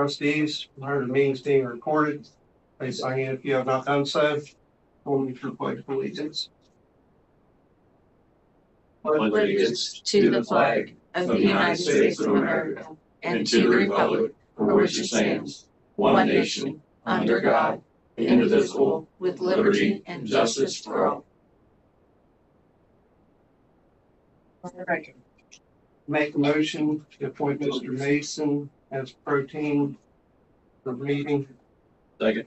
trustees, the meeting's being recorded. Please sign in if you have not done so. Form your pledge of allegiance. Allegiance to the flag of the United States of America and to the republic for which it stands, one nation, under God, indivisible, with liberty and justice for all. All right. Make a motion to appoint Mr. Mason as protein for the meeting. Second.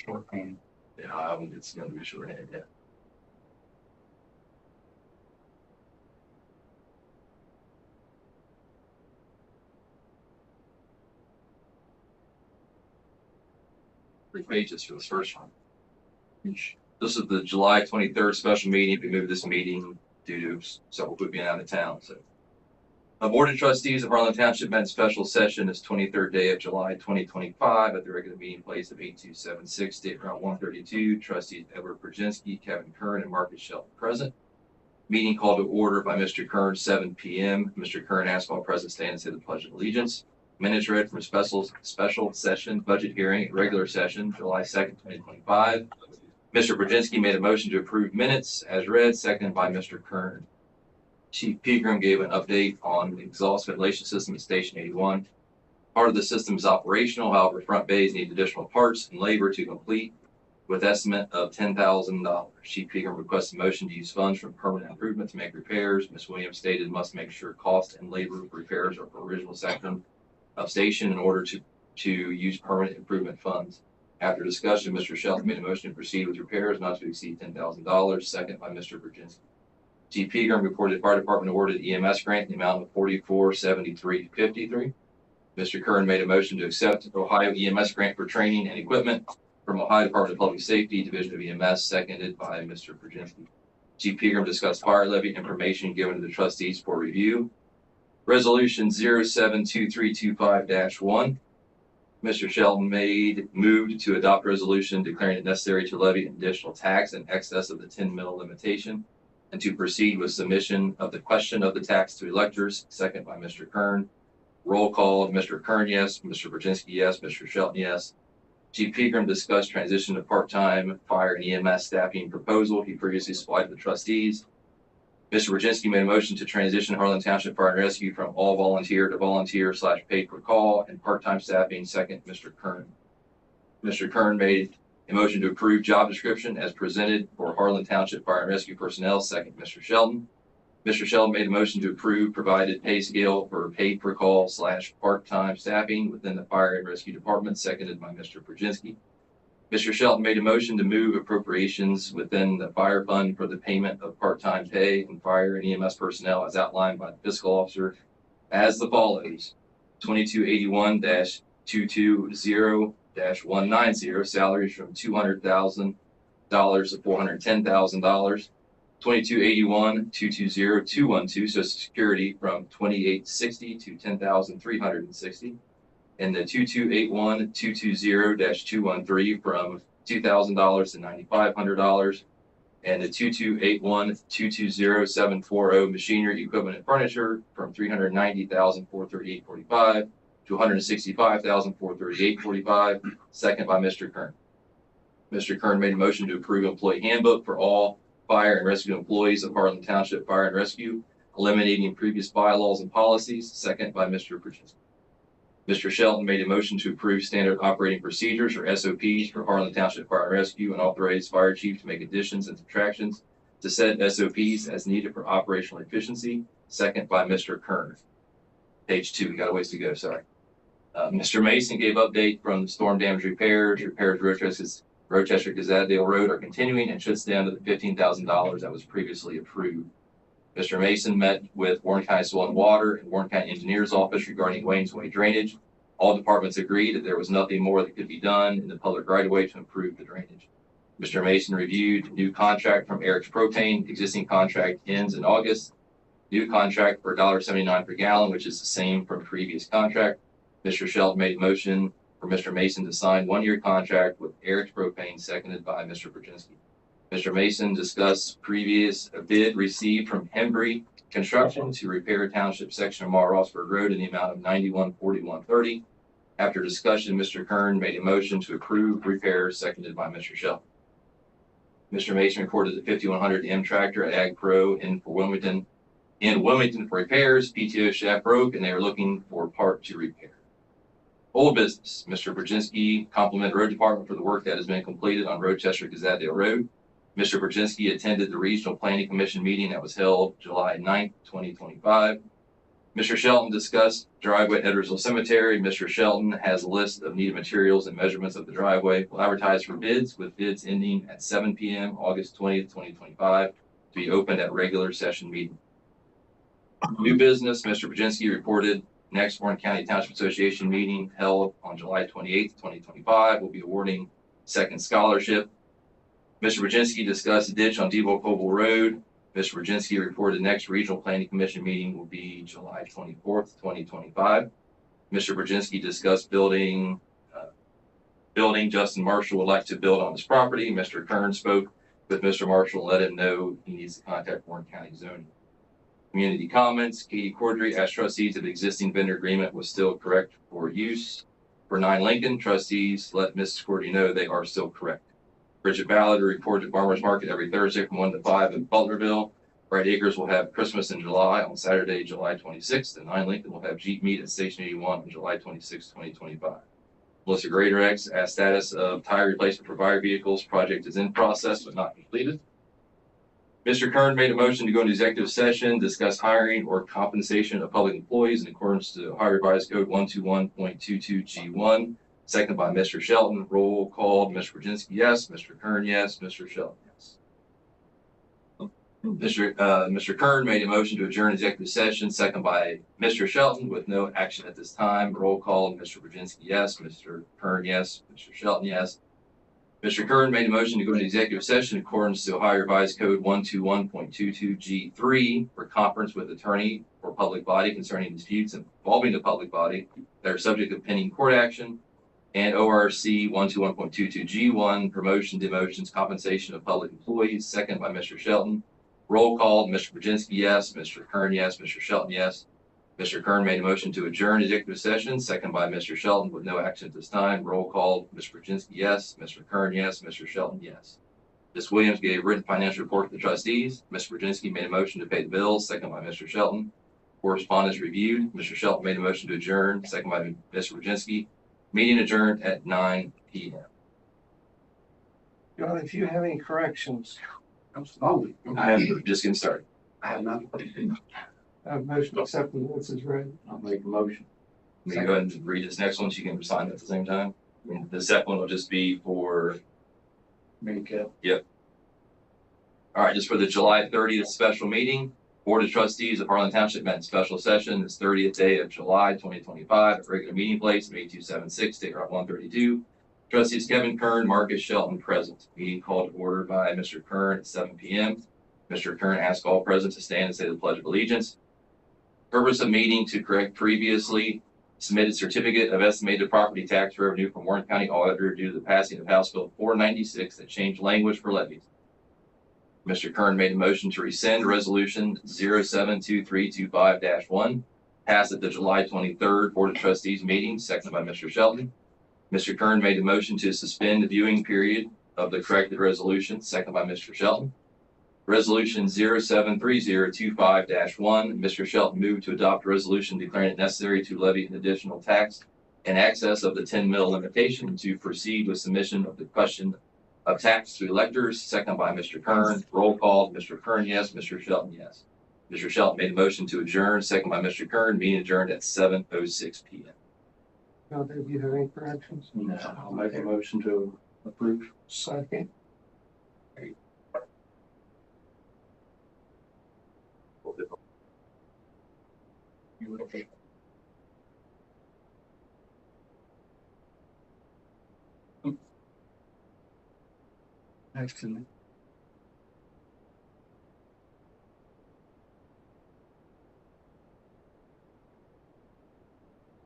Shorthand. Yeah, it's going to be shorthand, yeah. Three pages for this first one. This is the July 23rd special meeting. We moved this meeting due to several people being out of town. So, the Board of Trustees of Harlan Township met in special session this 23rd day of July 2025 at the regular meeting place of 8276 State Route 132. Trustees Edward Brzezinski, Kevin Kern, and Marcus Shelton present. Meeting called to order by Mr. Kern, 7 p.m. Mr. Kern asked all present stand and say the Pledge of Allegiance. Minutes read from special session budget hearing, regular session, July 2nd, 2025. Mr. Brzezinski made a motion to approve minutes as read, seconded by Mr. Kern. Chief Pegram gave an update on the exhaust ventilation system at Station 81. Part of the system is operational, however, front bays need additional parts and labor to complete, with estimate of $10,000. Chief Pegram requested a motion to use funds from permanent improvement to make repairs. Ms. Williams stated must make sure cost and labor repairs are for original section of station in order to use permanent improvement funds. After discussion, Mr. Shelton made a motion to proceed with repairs not to exceed $10,000, second by Mr. Brzezinski. Chief Pegram reported fire department awarded EMS grant in the amount of $44,7353. Mr. Kern made a motion to accept Ohio EMS grant for training and equipment from Ohio Department of Public Safety, Division of EMS, seconded by Mr. Brzezinski. Chief Pegram discussed fire levy information given to the trustees for review. Resolution 072325-1. Mr. Shelton moved to adopt resolution declaring it necessary to levy an additional tax in excess of the 10 mil limitation and to proceed with submission of the question of the tax to electors, second by Mr. Kern. Roll call, Mr. Kern, yes. Mr. Brzezinski, yes. Mr. Shelton, yes. Chief Pegram discussed transition to part-time fire and EMS staffing proposal he previously supplied to the trustees. Mr. Brzezinski made a motion to transition Harlan Township Fire and Rescue from all volunteer to volunteer / paid per call and part-time staffing, second Mr. Kern. Mr. Kern made a motion to approve job description as presented for Harlan Township Fire and Rescue personnel, second Mr. Shelton. Mr. Shelton made a motion to approve provided pay scale for paid per call / part-time staffing within the Fire and Rescue Department, seconded by Mr. Brzezinski. Mr. Shelton made a motion to move appropriations within the fire fund for the payment of part-time pay and fire and EMS personnel as outlined by the fiscal officer as the follows. 2281-220-190 salaries from $200,000 to $410,000. 2281-220-212 Social Security from $2,860 to $10,360. And the 2281-220-213 from $2,000 to $9,500, and the 2281-220-740 machinery, equipment, and furniture from $390,438.45 to $165,438.45. Second by Mr. Kern. Mr. Kern made a motion to approve employee handbook for all fire and rescue employees of Harlan Township Fire and Rescue, eliminating previous bylaws and policies. Second by Mr. Brzezinski. Mr. Shelton made a motion to approve standard operating procedures or SOPs for Harlan Township Fire and Rescue and authorize fire chief to make additions and subtractions to said SOPs as needed for operational efficiency. Second by Mr. Kern. Page 2, we got a ways to go, sorry. Mr. Mason gave update from storm damage repairs. Rochester Gazette'dale Road are continuing and should stand at the $15,000 that was previously approved. Mr. Mason met with Warren County Soil and Water and Warren County Engineers Office regarding Wayne's Way drainage. All departments agreed that there was nothing more that could be done in the public right-of-way to improve the drainage. Mr. Mason reviewed new contract from Eric's Propane. Existing contract ends in August. New contract for $1.79 per gallon, which is the same from previous contract. Mr. Shelton made a motion for Mr. Mason to sign one-year contract with Eric's Propane, seconded by Mr. Brzezinski. Mr. Mason discussed previous bid received from Hembry construction to repair Township section of Mara Rossburg Road in the amount of $91,4130. After discussion, Mr. Kern made a motion to approve repairs, seconded by Mr. Shelton. Mr. Mason reported the 5100 M tractor at Ag Pro in Wilmington for repairs. PTO shaft broke and they are looking for a part to repair. Old business, Mr. Brzezinski complimented Road Department for the work that has been completed on Rochester Gazetteale Road. Mr. Brzezinski attended the Regional Planning Commission meeting that was held July 9th, 2025. Mr. Shelton discussed driveway at Edwardsville Cemetery. Mr. Shelton has a list of needed materials and measurements of the driveway. Will advertise for bids, with bids ending at 7 p.m. August 20th, 2025, to be opened at regular session meeting. New business, Mr. Brzezinski reported next Warren County Township Association meeting held on July 28th, 2025 will be awarding second scholarship. Mr. Brzezinski discussed a ditch on Debo-Coble Road. Mr. Brzezinski reported the next Regional Planning Commission meeting will be July 24th, 2025. Mr. Brzezinski discussed building Justin Marshall would like to build on his property. Mr. Kern spoke with Mr. Marshall and let him know he needs to contact Warren County Zoning. Community comments, Katie Cordry asked trustees if the existing vendor agreement was still correct for use. For 9 Lincoln, trustees let Mrs. Cordry know they are still correct. Bridget Ballard reported at Farmers Market every Thursday from 1 to 5 in Butlerville. Bright Acres will have Christmas in July on Saturday, July 26th, and 9 Lincoln will have Jeep Meet at Station 81 on July 26, 2025. Melissa Greatorex asked status of tire replacement for fire vehicles. Project is in process but not completed. Mr. Kern made a motion to go into executive session, discuss hiring or compensation of public employees in accordance to Ohio Revised Code 121.22G1. Second by Mr. Shelton. Roll called. Mr. Brzezinski, yes. Mr. Kern, yes. Mr. Shelton, yes. Mr. Kern made a motion to adjourn executive session. Second by Mr. Shelton with no action at this time. Roll call. Mr. Brzezinski, yes. Mr. Kern, yes. Mr. Shelton, yes. Mr. Kern made a motion to go into executive session in accordance to Ohio Revised Code 121.22G3 for conference with attorney or public body concerning disputes involving the public body that are subject to pending court action, and ORC 121.22G1 promotion, demotions, compensation of public employees. Second by Mr. Shelton. Roll call. Mr. Brzezinski, yes. Mr. Kern, yes. Mr. Shelton, yes. Mr. Kern made a motion to adjourn executive session. Second by Mr. Shelton with no action at this time. Roll call. Mr. Brzezinski, yes. Mr. Kern, yes. Mr. Shelton, yes. Ms. Williams gave written financial report to the trustees. Mr. Brzezinski made a motion to pay the bills. Second by Mr. Shelton. Correspondence reviewed. Mr. Shelton made a motion to adjourn. Second by Mr. Brzezinski. Meeting adjourned at 9 p.m. John, if you have any corrections, Absolutely. I am just getting started. I have not. motion to accept the minutes is read. I'll make a motion. Let me go ahead and read this next one so you can sign it at the same time. And the second one will just be for, Make all right, just for the July 30th special meeting. Board of Trustees of Harlan Township met in special session this 30th day of July 2025 at regular meeting place of 8276 State Route 132. Trustees Kevin Kern, Marcus Shelton present. Meeting called to order by Mr. Kern at 7 p.m. Mr. Kern asked all present to stand and say the Pledge of Allegiance. Purpose of meeting to correct previously submitted certificate of estimated property tax revenue from Warren County Auditor due to the passing of House Bill 496 that changed language for levies. Mr. Kern made a motion to rescind Resolution 072325-1, passed at the July 23rd Board of Trustees meeting, seconded by Mr. Shelton. Mr. Kern made a motion to suspend the viewing period of the corrected resolution, seconded by Mr. Shelton. Resolution 073025-1, Mr. Shelton moved to adopt a resolution declaring it necessary to levy an additional tax in excess of the 10 mil limitation to proceed with submission of the question of tax to electors, seconded by Mr. Kern. Roll call. Mr. Kern, yes. Mr. Shelton, yes. Mr. Shelton made a motion to adjourn, seconded by Mr. Kern. Meeting adjourned at 7:06 p.m. John, do you have any corrections? No, I'll make a motion to approve. Second. Excellent.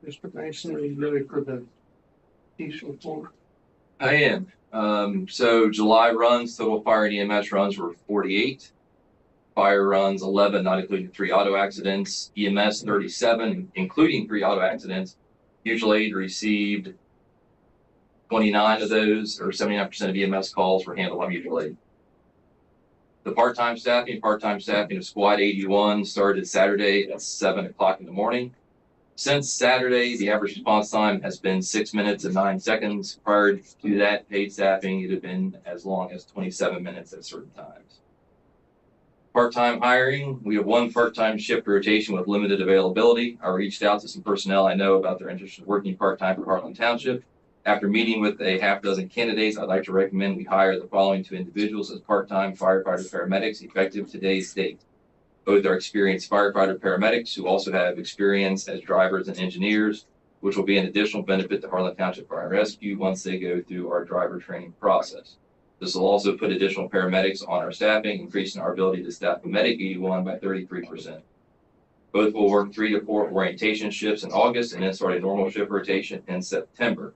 Mr. Mason, are you ready for the chief's report? I am. So July runs, total fire and EMS runs were 48. fire runs 11, not including 3 auto accidents, EMS 37, including 3 auto accidents. Mutual aid received 29 of those, or 79% of EMS calls were handled by mutual aid. The part-time staffing of Squad 81 started Saturday at 7 o'clock in the morning. Since Saturday, the average response time has been 6 minutes and 9 seconds. Prior to that, paid staffing, it had been as long as 27 minutes at certain times. Part-time hiring, we have 1 part-time shift rotation with limited availability. I reached out to some personnel I know about their interest in working part-time for Harlan Township. After meeting with a half dozen candidates, I'd like to recommend we hire the following 2 individuals as part-time firefighter paramedics effective today's date. Both are experienced firefighter paramedics who also have experience as drivers and engineers, which will be an additional benefit to Harlan Township Fire and Rescue once they go through our driver training process. This will also put additional paramedics on our staffing, increasing our ability to staff a Medic 81 by 33%. Both will work 3 to 4 orientation shifts in August and then start a normal shift rotation in September.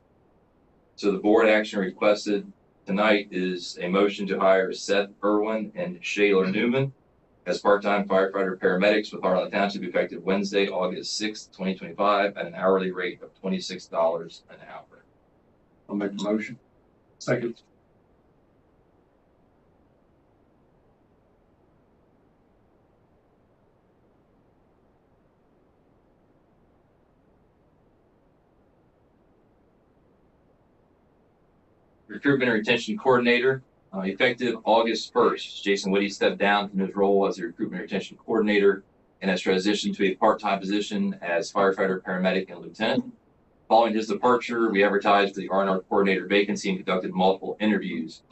So the board action requested tonight is a motion to hire Seth Irwin and Shayla Newman as part-time firefighter paramedics with Harlan Township effective Wednesday, August 6th, 2025 at an hourly rate of $26 an hour. I'll make the motion. Second. Recruitment and Retention Coordinator, effective August 1st. Jason Whitty stepped down from his role as the Recruitment and Retention Coordinator and has transitioned to a part-time position as firefighter, paramedic, and lieutenant. Following his departure, we advertised the R&R coordinator vacancy and conducted multiple interviews.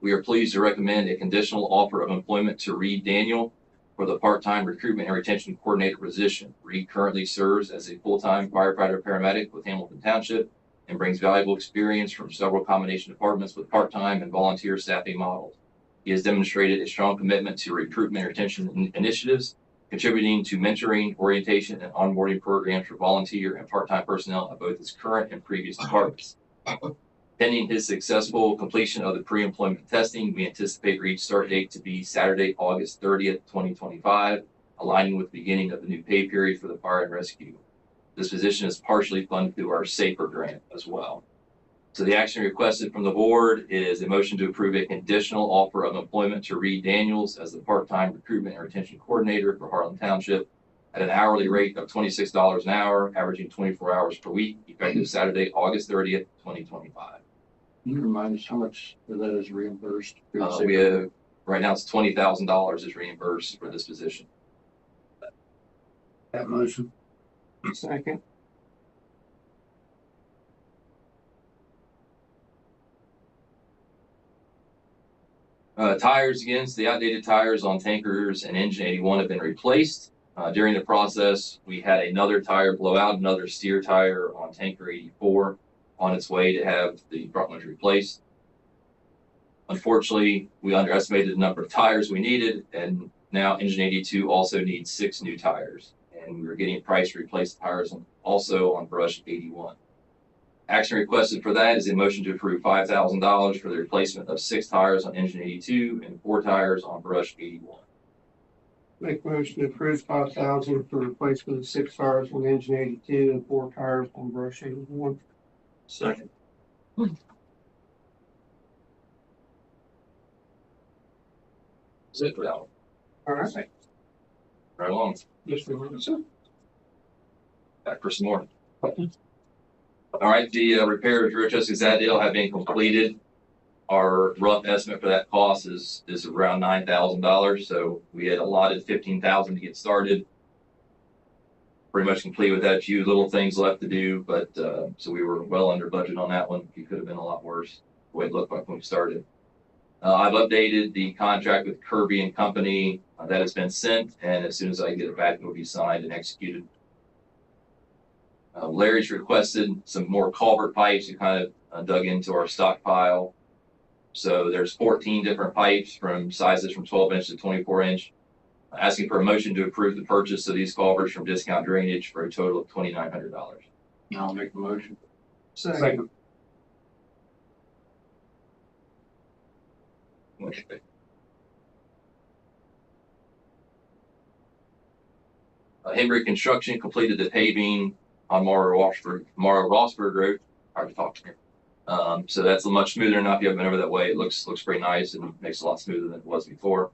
We are pleased to recommend a conditional offer of employment to Reed Daniel for the part-time Recruitment and Retention Coordinator position. Reed currently serves as a full-time firefighter paramedic with Hamilton Township and brings valuable experience from several combination departments with part-time and volunteer staffing models. He has demonstrated a strong commitment to recruitment and retention initiatives, contributing to mentoring, orientation, and onboarding programs for volunteer and part-time personnel at both his current and previous departments. Pending his successful completion of the pre-employment testing, we anticipate Reed's start date to be Saturday, August 30th, 2025, aligning with the beginning of the new pay period for the fire and rescue. This position is partially funded through our SAFER grant as well. So the action requested from the board is a motion to approve a conditional offer of employment to Reed Daniels as the part-time recruitment and retention coordinator for Harlan Township at an hourly rate of $26 an hour, averaging 24 hours per week, effective Saturday, August 30th, 2025. Can you remind us how much of that is reimbursed? We have, right now it's $20,000 is reimbursed for this position. That motion. Second. Tires again, so the outdated tires on tankers and engine 81 have been replaced. During the process, we had another tire blow out, another steer tire on tanker 84 on its way to have the front ones replaced. Unfortunately, we underestimated the number of tires we needed, and now engine 82 also needs 6 new tires. And we were getting a price to replace the tires also on brush 81. Action requested for that is a motion to approve $5,000 for the replacement of 6 tires on engine 82 and 4 tires on brush 81. Make a motion to approve $5,000 for replacement of 6 tires on engine 82 and 4 tires on brush 81. Second. That's it for that one. All right. Right along. Mr. Robinson. Back for some more. All right, the repairs to Rochester Zadale have been completed. Our rough estimate for that cost is around $9,000. So we had allotted $15,000 to get started. Pretty much complete with that. A few little things left to do, but so we were well under budget on that one. It could have been a lot worse the way it looked like when we started. I've updated the contract with Kirby and Company that has been sent, and as soon as I get it back, it will be signed and executed. Larry's requested some more culvert pipes. He kind of dug into our stockpile. So there's 14 different pipes from sizes from 12 inch to 24 inch. Asking for a motion to approve the purchase of these culverts from Discount Drainage for a total of $2,900. I'll make the motion. Second. Okay. Henry Construction completed the paving on Mara Rossburg Road. Hard to talk to here. So that's much smoother now. If you haven't been over that way, it looks pretty nice and makes it a lot smoother than it was before.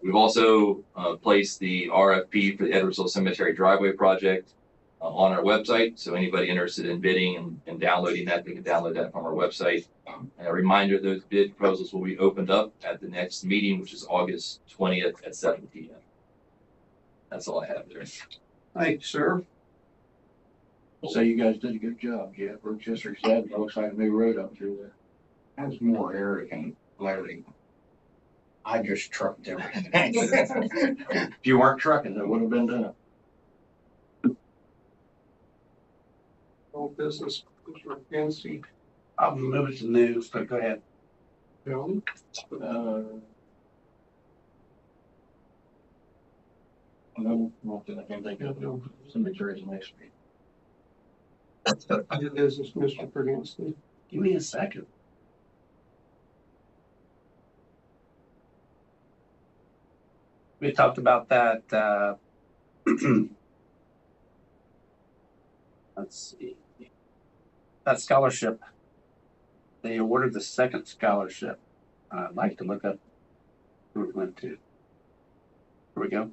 We've also placed the RFP for the Edwardsville Cemetery driveway project on our website. So anybody interested in bidding and downloading that, they can download that from our website. And a reminder, those bid proposals will be opened up at the next meeting, which is August 20th at 7 p.m. That's all I have there. Thank you, sir. So you guys did a good job, Jeff. Rochester said it looks like a new road up through there. Has more arrogant, Larry. I just trucked everything. If you weren't trucking, it would have been done. Old business, Mr. McKenzie. I'll move it to news, but go ahead. Bill, No, nothing I can think of. Cemeteries next week. new business, Mr. Perkins. Give me a second. We talked about that, let's see, that scholarship. They awarded the second scholarship. I'd like to look up who it went to. Here we go.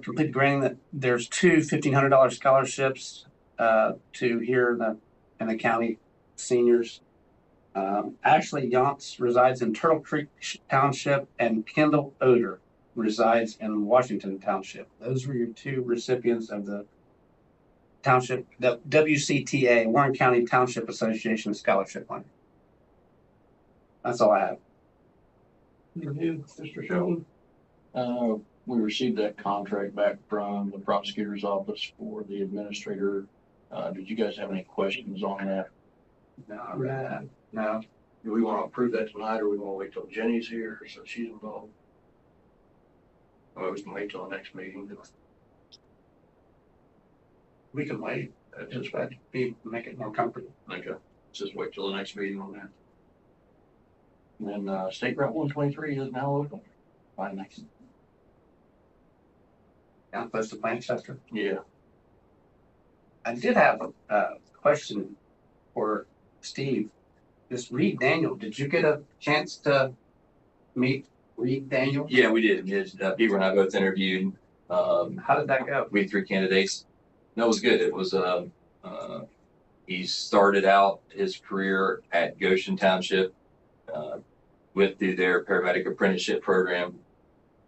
Complete granting that there's two $1,500 scholarships to here in the county seniors. Ashley Yonts resides in Turtle Creek Township, and Kendall Oder resides in Washington Township. Those were your two recipients of the township, the WCTA, Warren County Township Association Scholarship Fund. That's all I have. Mr. Shelton. We received that contract back from the prosecutor's office for the administrator. Did you guys have any questions on that? No. Do we want to approve that tonight, or we want to wait till Jenny's here, so she's involved? Or we can wait till the next meeting? We can wait. Just make it more comfortable. Okay, just wait till the next meeting on that. And then, State Route 123 is now open. By next. Down close to Manchester. Yeah. I did have a question for Steve. This Reed Daniel, did you get a chance to meet Reed Daniel? Yeah, we did. Peter and I both interviewed. How did that go? We had 3 candidates. No, it was good. It was, he started out his career at Goshen Township, went through their paramedic apprenticeship program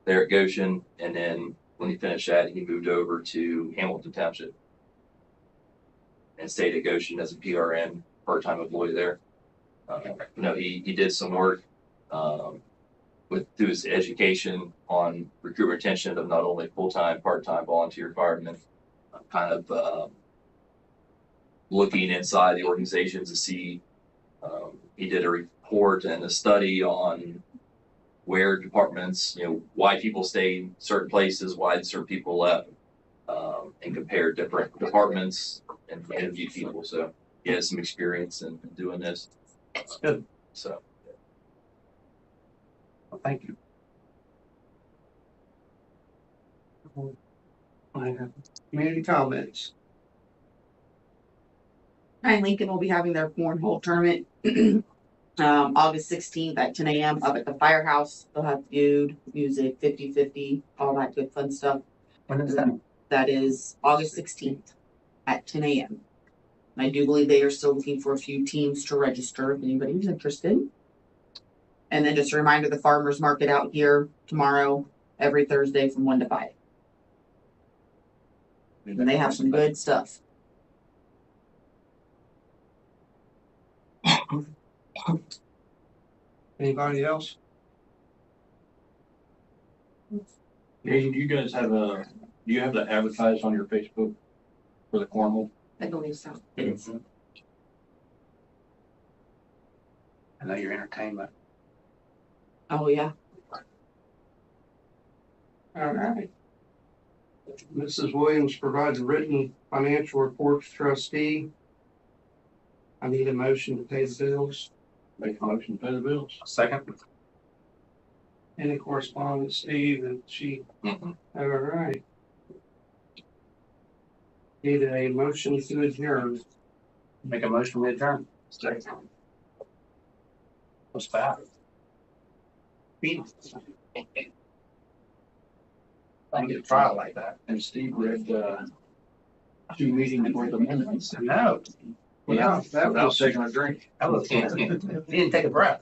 there at Goshen, and then when he finished that, he moved over to Hamilton Township and stayed at Goshen as a PRN, part-time employee there. He did some work through his education on recruitment retention of not only full-time, part-time volunteer firemen, kind of looking inside the organizations to see. He did a report and a study on where departments, why people stay in certain places, why certain people left, and compared different departments and interviewed people. So he has some experience in doing this. That's good. So. Well, thank you. Community comments. Ryan Lincoln will be having their cornhole tournament August 16th at 10 a.m. up at the firehouse. They'll have food, music, 50-50, all that good fun stuff. When is that? That is August 16th at 10 a.m. I do believe they are still looking for a few teams to register if anybody's interested. And then just a reminder, the farmers market out here tomorrow, every Thursday from 1 to 5. And they have some good stuff. Anybody else? Hey, do you guys have do you have to advertise on your Facebook for the cornhole? I believe so. I know your entertainment. Oh, yeah. All right. Mrs. Williams provided written financial reports, trustee. I need a motion to pay the bills. Make a motion to pay the bills. Second. Any correspondence, Steve, and she, Mhm. all right. Need a motion to adjourn. Make a motion to adjourn. What's that? I get a trial like that. And Steve read, 2 meetings worth of minutes. No. Yeah, that Without was, taking a drink. That was, he didn't take a breath.